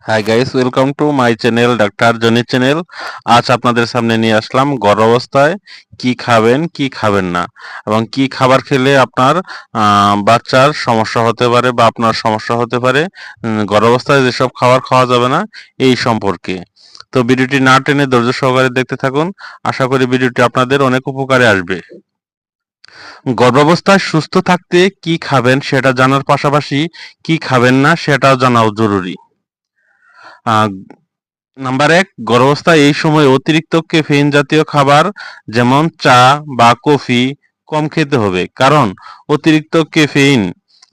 Hi guys, welcome to my channel doctor Johnny channel. আজ আপনাদের সামনে নিয়ে আসলাম গর্ভাবস্থায় কি খাবেন কি খাবেন না এবং কি খাবার খেলে আপনার বাচ্চার সমস্যা হতে পারে বা আপনার সমস্যা হতে পারে, গর্ভাবস্থায় যেসব খাবার খাওয়া যাবে না এই সম্পর্কে। তো ভিডিওটি না টেনে ধৈর্য সহকারে দেখতে থাকুন। আশা করি ভিডিওটি আপনাদের অনেক উপকারে আসবে। গর্ভাবস্থায় সুস্থ থাকতে কি খাবেন সেটা জানার পাশাপাশি কি খাবেন না সেটাও জানাও জরুরি। আহ নাম্বার ১, গর্ভাবস্থায় এই সময় অতিরিক্ত ক্যাফেইন জাতীয় খাবার যেমন চা বা কফি কম খেতে হবে, কারণ অতিরিক্ত ক্যাফেইন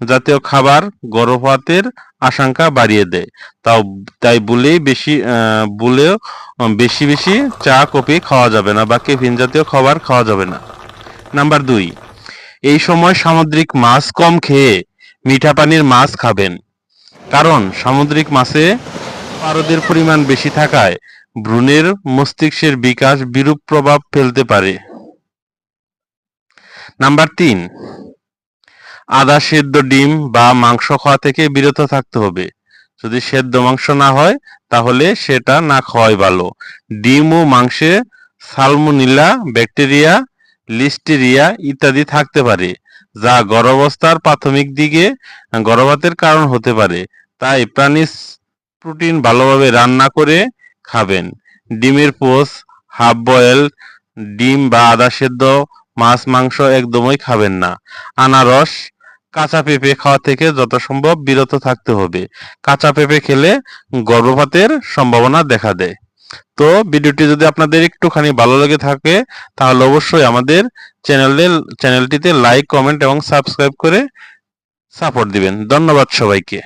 জাতীয় খাবার গর্ভপাতের আশঙ্কা বাড়িয়ে দেয়। তাই বলেও বেশি বেশি চা কফি খাওয়া যাবে না বা ক্যাফেইন জাতীয় খাবার খাওয়া যাবে না। নাম্বার ২, এই সময় সামুদ্রিক মাছ কম খেয়ে মিঠা পানির মাছ খাবেন, কারণ সামুদ্রিক মাছে পারদের পরিমাণ বেশি থাকায় ভ্রূণের মস্তিষ্কের বিকাশ বিরূপ প্রভাব ফেলতে পারে। নাম্বার ৩, আধা সেদ্ধ ডিম বা মাংস খাওয়া থেকে বিরত থাকতে হবে। যদি সেদ্ধ মাংস না হয় তাহলে সেটা না খাওয়াই ভালো। ডিম ও মাংসে সালমোনেলা ব্যাকটেরিয়া, লিস্টেরিয়া ইত্যাদি থাকতে পারে, যা গর্ভাবস্থার প্রাথমিক দিকে গর্ভপাতের কারণ হতে পারে। তাই প্রাণীজ প্রোটিন ভালোভাবে রান্না করে খাবেন। ডিমের পোচ, হাফ বয়েল ডিম বা আধা সেদ্ধ মাছ মাংস একদমই খাবেন না। আনারস, কাঁচা পেঁপে খাওয়া থেকে যথাসম্ভব বিরত থাকতে হবে। কাঁচা পেঁপে খেলে গর্ভপাতের সম্ভাবনা দেখা দেয়। তো ভিডিওটি যদি আপনাদের একটুখানি ভালো লেগে থাকে তাহলে অবশ্যই আমাদের চ্যানেলটিতে লাইক, কমেন্ট এবং সাবস্ক্রাইব করে সাপোর্ট দিবেন। ধন্যবাদ সবাইকে।